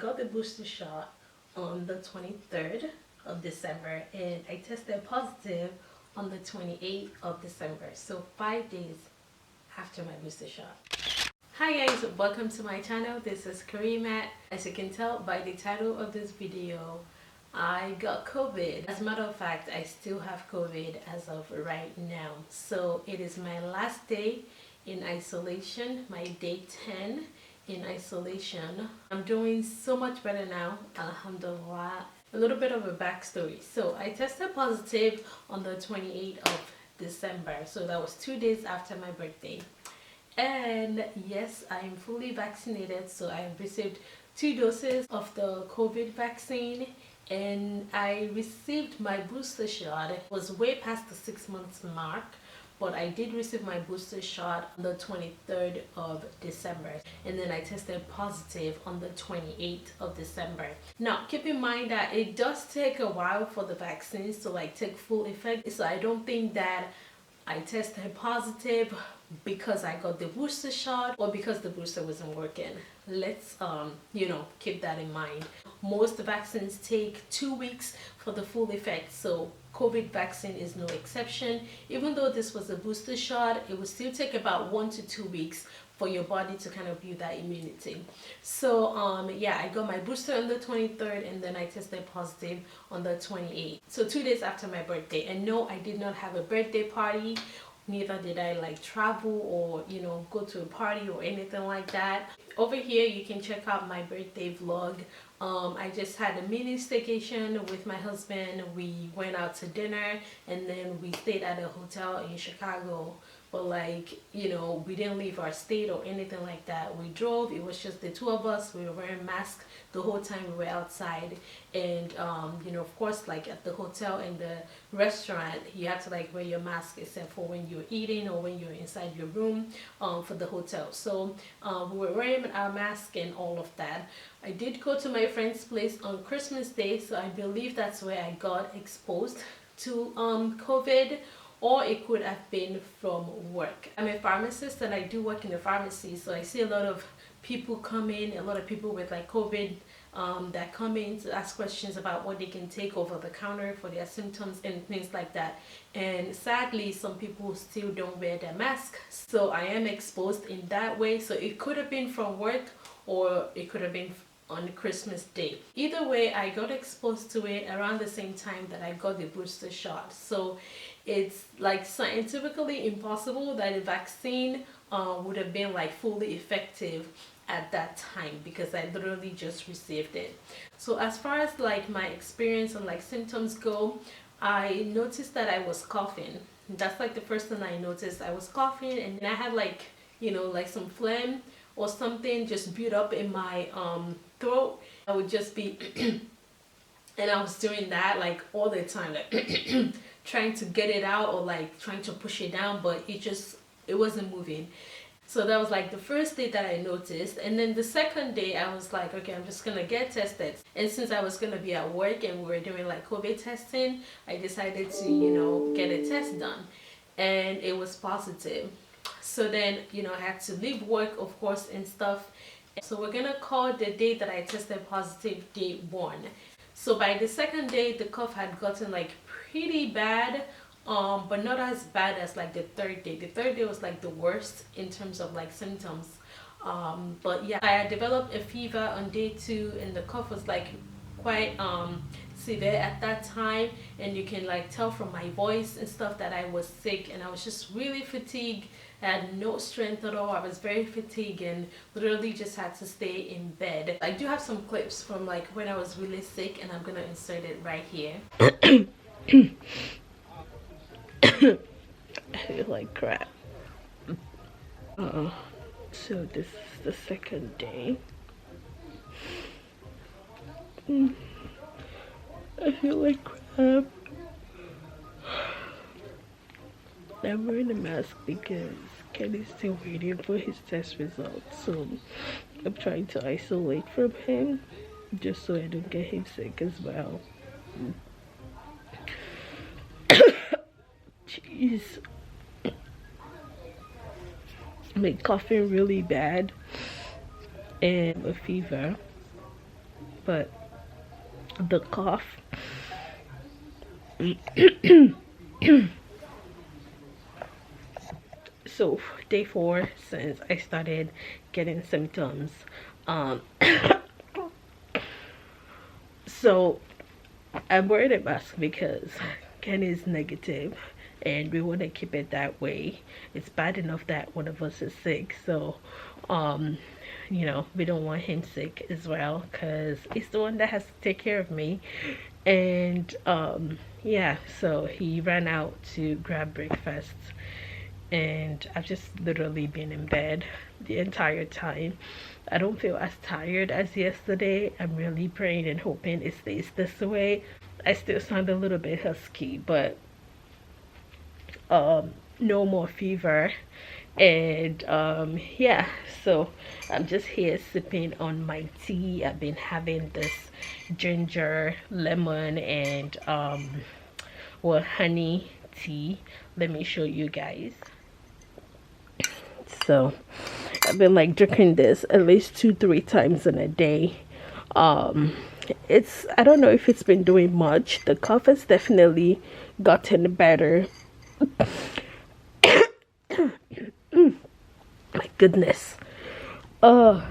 got the booster shot on the 23rd of December and I tested positive on the 28th of December. So 5 days after my booster shot. Hi guys, welcome to my channel. This is Karima. As you can tell by the title of this video, I got COVID. As a matter of fact, I still have COVID as of right now. So it is my last day in isolation, my day 10 in isolation. I'm doing so much better now, alhamdulillah. A little bit of a backstory. So I tested positive on the 28th of December. So that was 2 days after my birthday. And yes, I am fully vaccinated. So I have received 2 doses of the COVID vaccine. And I received my booster shot. It was way past the 6 months mark. But I did receive my booster shot on the 23rd of December. And then I tested positive on the 28th of December. Now, keep in mind that it does take a while for the vaccines to take full effect. So I don't think that I tested positive because I got the booster shot or because the booster wasn't working. Let's keep that in mind. Most vaccines take 2 weeks for the full effect, so COVID vaccine is no exception. Even though this was a booster shot, it will still take about 1 to 2 weeks for your body to kind of build that immunity. So yeah, I got my booster on the 23rd and then I tested positive on the 28th. So 2 days after my birthday. And no, I did not have a birthday party. Neither did I travel or go to a party or anything like that. Over here you can check out my birthday vlog. I just had a mini staycation with my husband. We went out to dinner and then we stayed at a hotel in Chicago. But we didn't leave our state or anything like that. We drove. It was just the 2 of us. We were wearing masks the whole time we were outside. And of course, at the hotel and the restaurant, you have to wear your mask except for when you're eating or when you're inside your room for the hotel. So we were wearing our mask and all of that. I did go to my friend's place on Christmas Day, so I believe that's where I got exposed to COVID. Or it could have been from work. I'm a pharmacist and I do work in a pharmacy, so I see a lot of people come in, a lot of people with COVID that come in to ask questions about what they can take over the counter for their symptoms and things like that. And sadly, some people still don't wear their mask, so I am exposed in that way. So it could have been from work or it could have been on Christmas Day. Either way, I got exposed to it around the same time that I got the booster shot. So it's scientifically impossible that a vaccine would have been fully effective at that time because I literally just received it. So as far as my experience and symptoms go, I noticed that I was coughing. That's the first thing I noticed. I was coughing and I had some phlegm or something just built up in my throat. I would just be and I was doing that all the time, trying to get it out or trying to push it down, but it wasn't moving. So that was the first day that I noticed. And then the second day I was okay, I'm just gonna get tested. And since I was gonna be at work and we were doing COVID testing, I decided to get a test done and it was positive. So then I had to leave work, of course, and stuff. So we're gonna call the day that I tested positive day 1. So by the second day the cough had gotten pretty bad, but not as bad as the third day. The third day was the worst in terms of symptoms. But yeah, I had developed a fever on day 2 and the cough was quite severe at that time, and you can tell from my voice and stuff that I was sick and I was just really fatigued. I had no strength at all. I was very fatigued and literally just had to stay in bed. I do have some clips from when I was really sick and I'm gonna insert it right here. I feel like crap. So this is the second day. I feel like crap. I'm wearing a mask because Kenny's still waiting for his test results, so I'm trying to isolate from him just so I don't get him sick as well. Jeez. I'm coughing really bad and a fever. but the cough. So day 4 since I started getting symptoms. Um, so I'm wearing a mask because Ken is negative and we want to keep it that way. It's bad enough that one of us is sick, so um we don't want him sick as well because he's the one that has to take care of me. And yeah, so he ran out to grab breakfast and I've just literally been in bed the entire time. I don't feel as tired as yesterday. I'm really praying and hoping it stays this way. I still sound a little bit husky, but no more fever. And yeah, so I'm just here sipping on my tea. I've been having this ginger, lemon, and well, honey tea. Let me show you guys. So I've been like drinking this at least 2-3 times in a day. It's, I don't know if it's been doing much. The cough has definitely gotten better. My goodness. So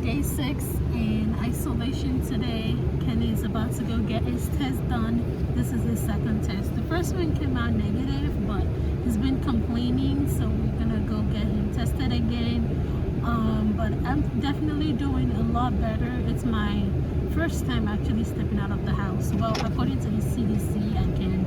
day 6 in isolation today. Kenny is about to go get his test done. This is his second test. The first one came out negative, but he's been complaining, so we're gonna go get him tested again. But I'm definitely doing a lot better. It's my first time actually stepping out of the house. Well, according to the CDC, I can,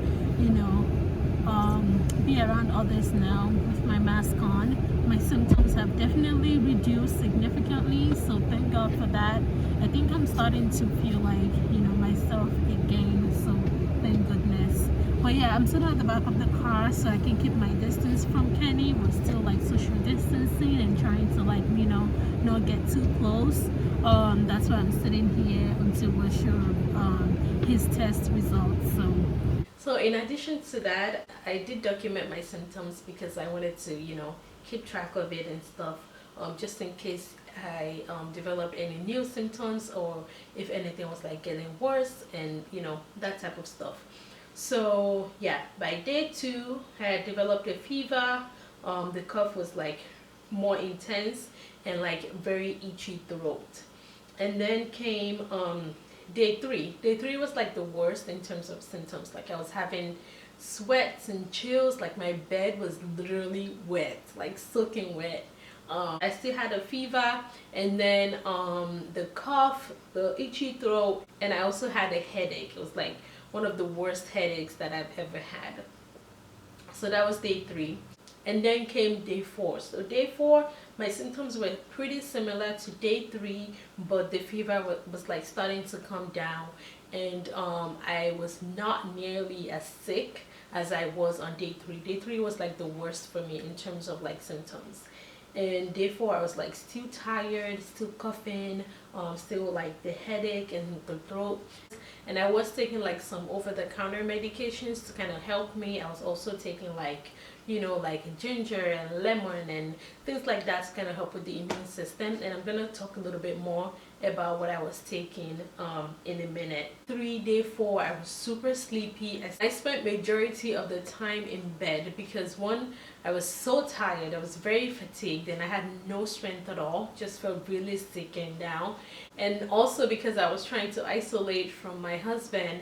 be around others now with my mask on. My symptoms have definitely reduced significantly, so thank God for that. I think I'm starting to feel like, myself again, so thank goodness. But yeah, I'm sitting at the back of the car so I can keep my distance from Kenny. We're still like social distancing and trying to like, not get too close. That's why I'm sitting here until we're sure his test results. So in addition to that, I did document my symptoms because I wanted to, keep track of it and stuff, just in case I developed any new symptoms or if anything was like getting worse and, that type of stuff. So yeah, by day 2, I had developed a fever. The cough was like more intense and like very itchy throat. And then came day 3. Day 3 was like the worst in terms of symptoms. Like I was having sweats and chills, like my bed was literally wet, like soaking wet. I still had a fever, and then the cough, the itchy throat, and I also had a headache. It was like one of the worst headaches that I've ever had. So that was day 3. And then came day 4. So day 4, my symptoms were pretty similar to day 3, but the fever was like starting to come down, and I was not nearly as sick as I was on day 3. Day 3 was like the worst for me in terms of like symptoms. And day 4, I was like still tired, still coughing, still like the headache and the throat. And I was taking like some over-the-counter medications to kind of help me. I was also taking like, like ginger and lemon and things like that to kind of help with the immune system. And I'm gonna talk a little bit more about what I was taking in a minute. Day 4, I was super sleepy. I spent majority of the time in bed because one, I was so tired, I was very fatigued, and I had no strength at all, just felt really sick and down. And also because I was trying to isolate from my husband,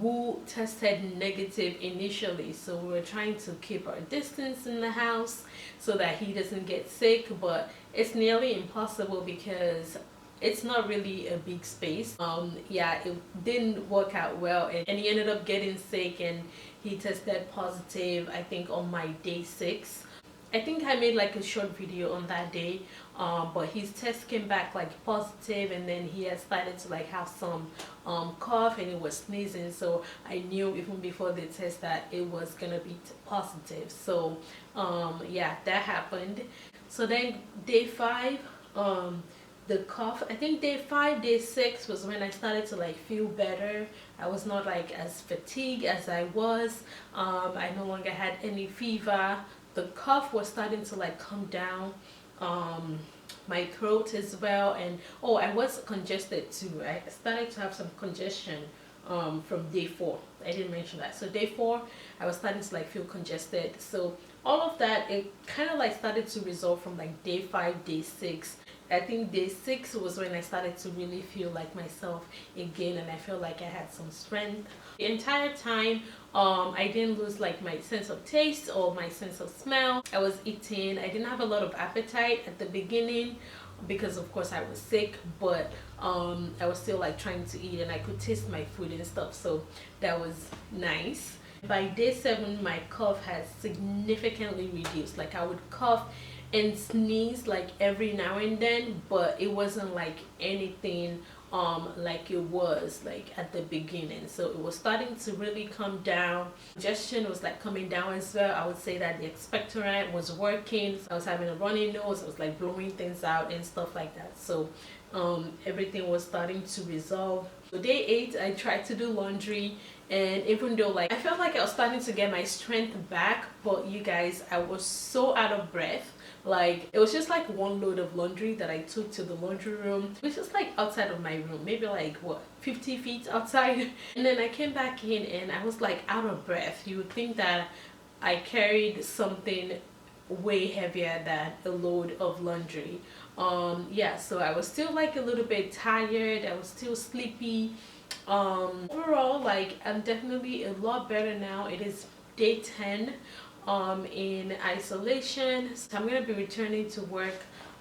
who tested negative initially, so we were trying to keep our distance in the house so that he doesn't get sick, but it's nearly impossible because it's not really a big space. Yeah, it didn't work out well, and he ended up getting sick, and he tested positive, I think, on my day 6. I think I made like a short video on that day, but his test came back like positive, and then he had started to like have some cough, and he was sneezing, so I knew even before the test that it was gonna be positive. So yeah, that happened. So then day 5, the cough, I think day 5, day 6 was when I started to like feel better. I was not like as fatigued as I was. I no longer had any fever. The cough was starting to like come down. my throat as well. And oh, I was congested too. I started to have some congestion from day 4. I didn't mention that. So day 4, I was starting to like feel congested. So all of that, it kind of like started to resolve from like day 5, day 6. I think day 6 was when I started to really feel like myself again, and I felt like I had some strength. The entire time, I didn't lose like my sense of taste or my sense of smell. I was eating. I didn't have a lot of appetite at the beginning because of course I was sick, but I was still like trying to eat and I could taste my food and stuff, so that was nice. By day 7, my cough has significantly reduced. Like I would cough and sneeze like every now and then, but it wasn't like anything like it was like at the beginning. So it was starting to really come down. Congestion was like coming down as well. I would say that the expectorant was working. So I was having a runny nose. I was like blowing things out and stuff like that. So everything was starting to resolve. So day 8, I tried to do laundry, and even though like I felt like I was starting to get my strength back, but you guys, I was so out of breath. Like it was just like one load of laundry that I took to the laundry room. It was just like outside of my room, maybe like what, 50 feet outside. And then I came back in and I was like out of breath. You would think that I carried something way heavier than a load of laundry. Yeah, so I was still like a little bit tired. I was still sleepy. Overall, like I'm definitely a lot better now. It is day 10 in isolation, so I'm gonna be returning to work.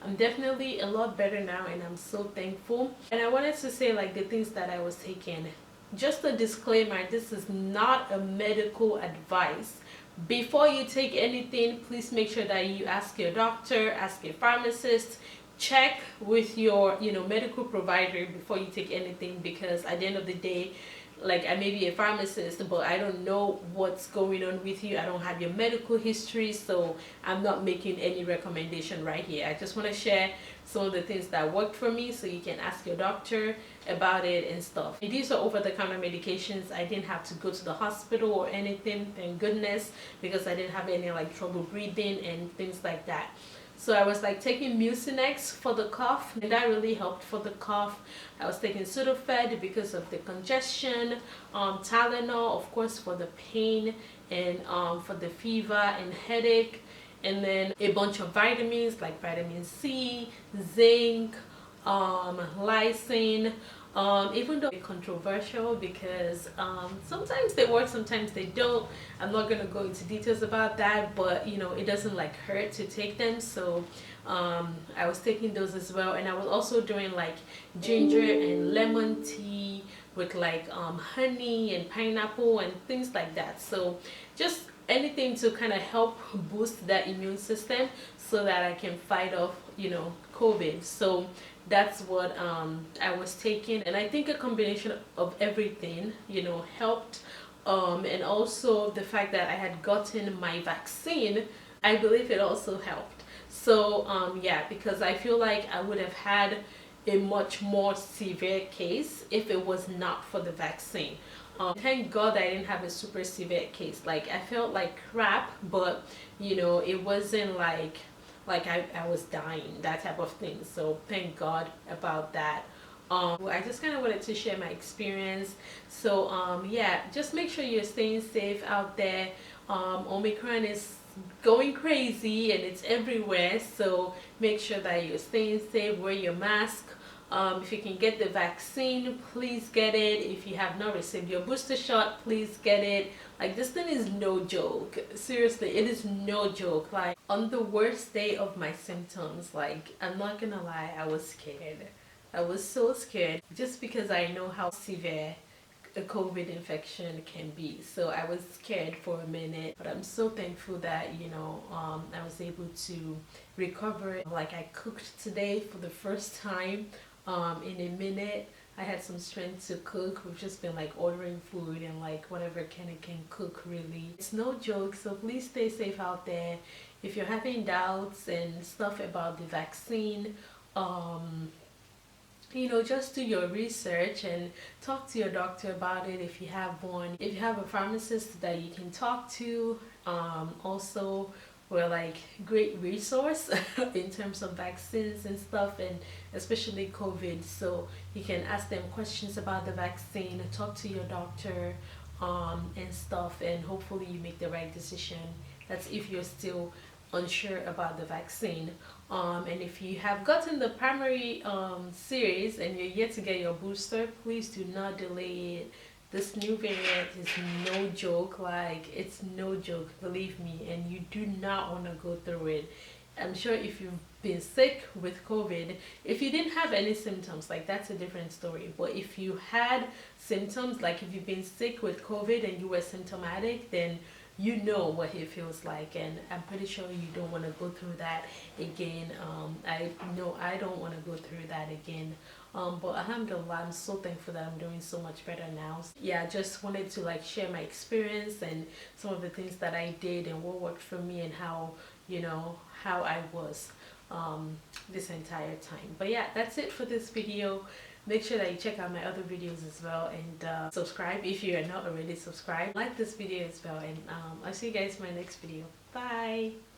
I'm definitely a lot better now and I'm so thankful. And I wanted to say like the things that I was taking. Just a disclaimer, this is not a medical advice. Before you take anything, please make sure that you ask your doctor, ask your pharmacist, check with your medical provider before you take anything, because at the end of the day, like I may be a pharmacist, but I don't know what's going on with you. I don't have your medical history, so I'm not making any recommendation right here. I just want to share some of the things that worked for me, so you can ask your doctor about it and stuff. And these are over-the-counter medications. I didn't have to go to the hospital or anything, thank goodness, because I didn't have any like trouble breathing and things like that. So I was like taking Mucinex for the cough, and that really helped for the cough. I was taking Sudafed because of the congestion, Tylenol of course for the pain and for the fever and headache, and then a bunch of vitamins like vitamin C, zinc, lysine. Even though it's controversial because sometimes they work, sometimes they don't. I'm not gonna go into details about that, but it doesn't like hurt to take them. So I was taking those as well, and I was also doing like ginger and lemon tea with like honey and pineapple and things like that. So just anything to kind of help boost that immune system so that I can fight off COVID. So that's what I was taking, and I think a combination of everything helped, and also the fact that I had gotten my vaccine, I believe it also helped. So yeah, because I feel like I would have had a much more severe case if it was not for the vaccine. Thank God I didn't have a super severe case. Like I felt like crap, but it wasn't like I was dying, that type of thing. So thank God about that. I just kind of wanted to share my experience. So yeah, just make sure you're staying safe out there. Omicron is going crazy and it's everywhere, so make sure that you're staying safe. Wear your mask. If you can get the vaccine, please get it. If you have not received your booster shot, please get it. Like this thing is no joke. Seriously, it is no joke. Like on the worst day of my symptoms, like I'm not gonna lie, I was scared. I was so scared just because I know how severe a COVID infection can be. So I was scared for a minute, but I'm so thankful that I was able to recover. Like I cooked today for the first time in a minute. I had some strength to cook. We've just been like ordering food and like whatever can cook really. It's no joke, so please stay safe out there. If you're having doubts and stuff about the vaccine, just do your research and talk to your doctor about it if you have one. If you have a pharmacist that you can talk to, also who are like great resource in terms of vaccines and stuff, and especially COVID. So you can ask them questions about the vaccine, talk to your doctor, and stuff, and hopefully you make the right decision. That's if you're still unsure about the vaccine. And if you have gotten the primary series and you're yet to get your booster, please do not delay it. This new variant is no joke, like it's no joke, believe me, and you do not want to go through it. I'm sure if you've been sick with COVID, if you didn't have any symptoms, like that's a different story. But if you had symptoms, like if you've been sick with COVID and you were symptomatic, then you know what it feels like, and I'm pretty sure you don't want to go through that again. I know I don't want to go through that again. But alhamdulillah, I'm so thankful that I'm doing so much better now. Yeah, I just wanted to like share my experience and some of the things that I did and what worked for me, and how, you know, how I was this entire time. But yeah, that's it for this video. Make sure that you check out my other videos as well, and subscribe if you are not already subscribed. Like this video as well, and I'll see you guys in my next video. Bye.